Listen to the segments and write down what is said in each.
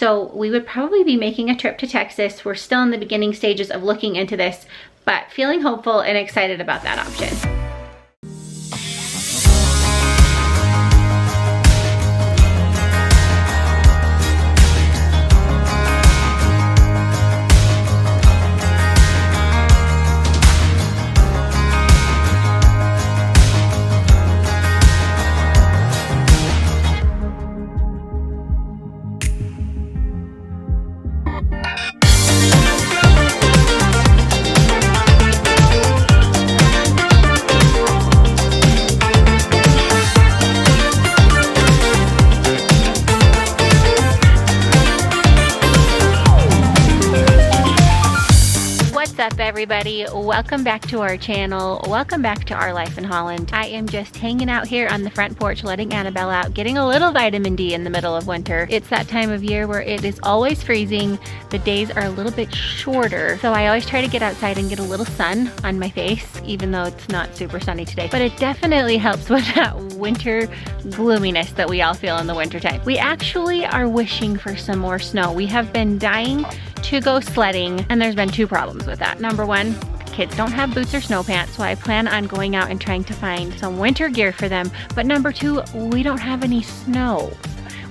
So we would probably be making a trip to Texas. We're still in the beginning stages of looking into this, but feeling hopeful and excited about that option. What's up, everybody? Welcome back to our channel. Welcome back to our life in Holland. I am just hanging out here on the front porch, letting Annabelle out, getting a little vitamin D in the middle of winter. It's that time of year where it is always freezing. The days are a little bit shorter, so I always try to get outside and get a little sun on my face, even though it's not super sunny today. But it definitely helps with that winter gloominess that we all feel in the wintertime. We actually are wishing for some more snow. We have been dying to go sledding, and there's been two problems with that. Number one, kids don't have boots or snow pants, so I plan on going out and trying to find some winter gear for them. But number two, we don't have any snow.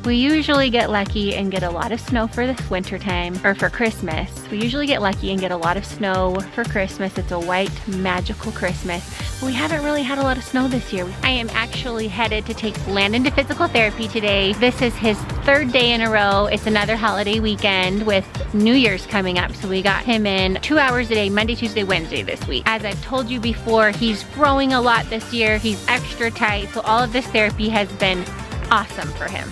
We usually get lucky and get a lot of snow for the winter time, or for Christmas. We usually get lucky and get a lot of snow for Christmas. It's a white, magical Christmas. But we haven't really had a lot of snow this year. I am actually headed to take Landon to physical therapy today. This is his third day in a row. It's another holiday weekend with New Year's coming up. So we got him in 2 hours a day, Monday, Tuesday, Wednesday this week. As I've told you before, he's growing a lot this year. He's extra tight. So all of this therapy has been awesome for him.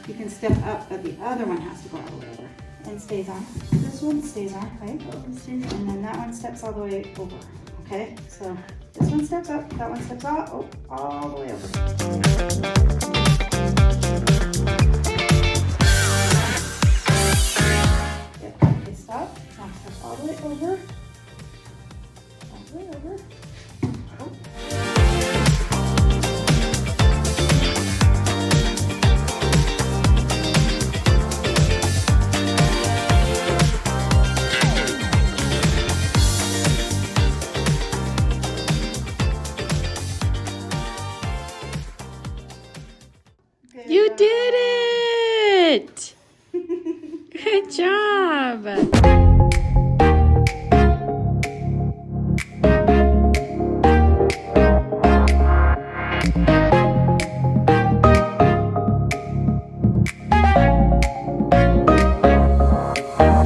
You can step up, but the other one has to go all the way over and stays on. This one stays on, right? And then that one steps all the way over. Okay, so this one steps up, that one steps out, oh, all the way over. Yep, okay, stop. Now step all the way over. All the way over. Oh. You did it! Good job!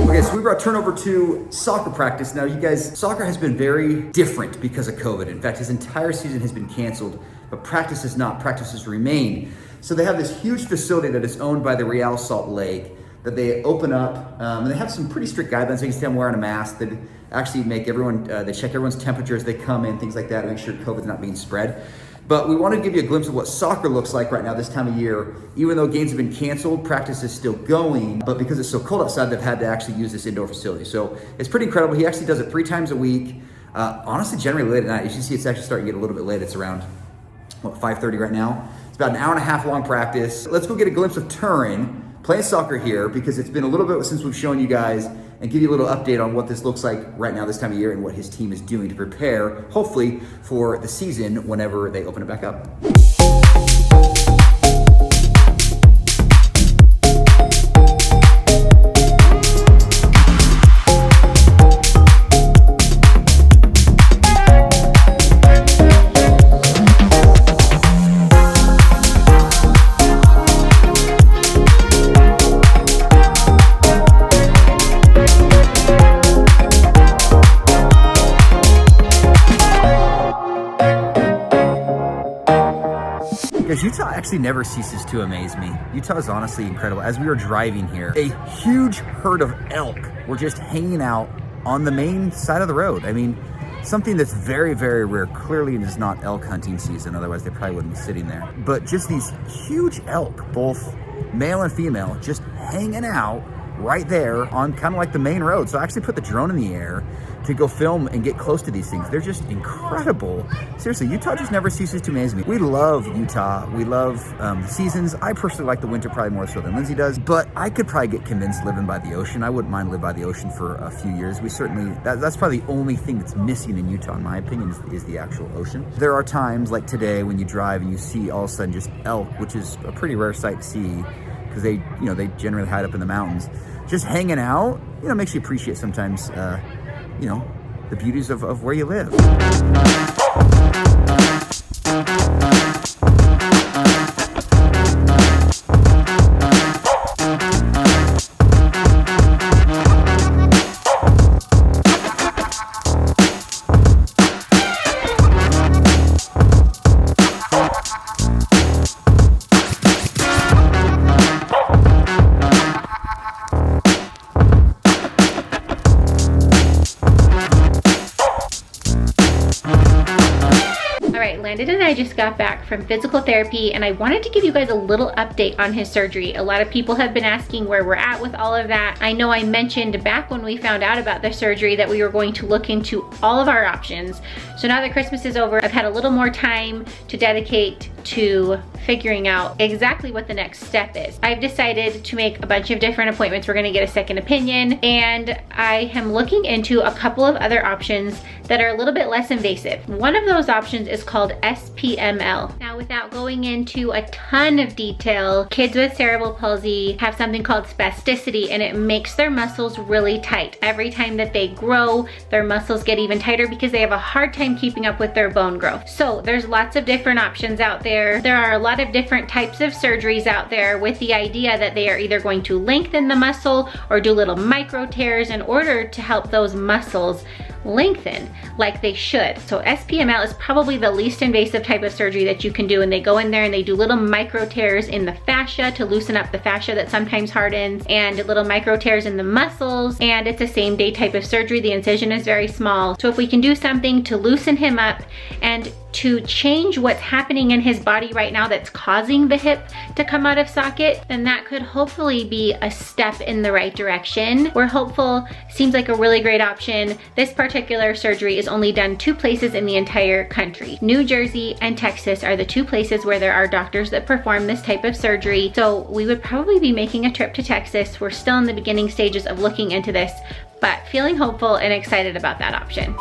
Okay, so we brought turnover to soccer practice. Now, you guys, soccer has been very different because of COVID. In fact, his entire season has been canceled, but practice is not. Practices remain. So they have this huge facility that is owned by the Real Salt Lake that they open up, and they have some pretty strict guidelines. They can stay wearing a mask. They actually make everyone, they check everyone's temperature as they come in, things like that, to make sure COVID's not being spread. But we want to give you a glimpse of what soccer looks like right now this time of year. Even though games have been canceled, practice is still going, but because it's so cold outside, they've had to actually use this indoor facility. So it's pretty incredible. He actually does it 3 times a week. Honestly, generally late at night. You can see it's actually starting to get a little bit late. It's around, what, 5:30 right now. It's about an hour and a half long practice. Let's go get a glimpse of Turin playing soccer here, because it's been a little bit since we've shown you guys, and give you a little update on what this looks like right now this time of year and what his team is doing to prepare, hopefully, for the season whenever they open it back up. Because Utah actually never ceases to amaze me. Utah is honestly incredible. As we were driving here, a huge herd of elk were just hanging out on the main side of the road. I mean, something that's very, very rare. Clearly it is not elk hunting season, otherwise they probably wouldn't be sitting there. But just these huge elk, both male and female, just hanging out right there on kind of like the main road. So I actually put the drone in the air to go film and get close to these things. They're just incredible. Seriously, Utah just never ceases to amaze me. We love Utah. We love the seasons. I personally like the winter probably more so than Lindsay does, but I could probably get convinced living by the ocean. I wouldn't mind living by the ocean for a few years. We certainly, that's probably the only thing that's missing in Utah, in my opinion, is the actual ocean. There are times like today when you drive and you see all of a sudden just elk, which is a pretty rare sight to see because they, you know, they generally hide up in the mountains. Just hanging out, you know, makes you appreciate sometimes, you know, the beauties of where you live. Landon and I just got back from physical therapy, and I wanted to give you guys a little update on his surgery. A lot of people have been asking where we're at with all of that. I know I mentioned back when we found out about the surgery that we were going to look into all of our options. So now that Christmas is over, I've had a little more time to dedicate to figuring out exactly what the next step is. I've decided to make a bunch of different appointments. We're gonna get a second opinion, and I am looking into a couple of other options that are a little bit less invasive. One of those options is called SPML. Now, without going into a ton of detail, kids with cerebral palsy have something called spasticity, and it makes their muscles really tight. Every time that they grow, their muscles get even tighter because they have a hard time keeping up with their bone growth. So there's lots of different options out there. There are a lot of different types of surgeries out there with the idea that they are either going to lengthen the muscle or do little micro tears in order to help those muscles lengthen like they should. So SPML is probably the least invasive type of surgery that you can do, and they go in there and they do little micro tears in the fascia to loosen up the fascia that sometimes hardens, and little micro tears in the muscles, and it's a same day type of surgery. The incision is very small. So if we can do something to loosen him up and to change what's happening in his body right now that's causing the hip to come out of socket, then that could hopefully be a step in the right direction. We're hopeful. Seems like a really great option. This particular surgery is only done 2 places in the entire country. New Jersey and Texas are the 2 places where there are doctors that perform this type of surgery. So we would probably be making a trip to Texas. We're still in the beginning stages of looking into this, but feeling hopeful and excited about that option.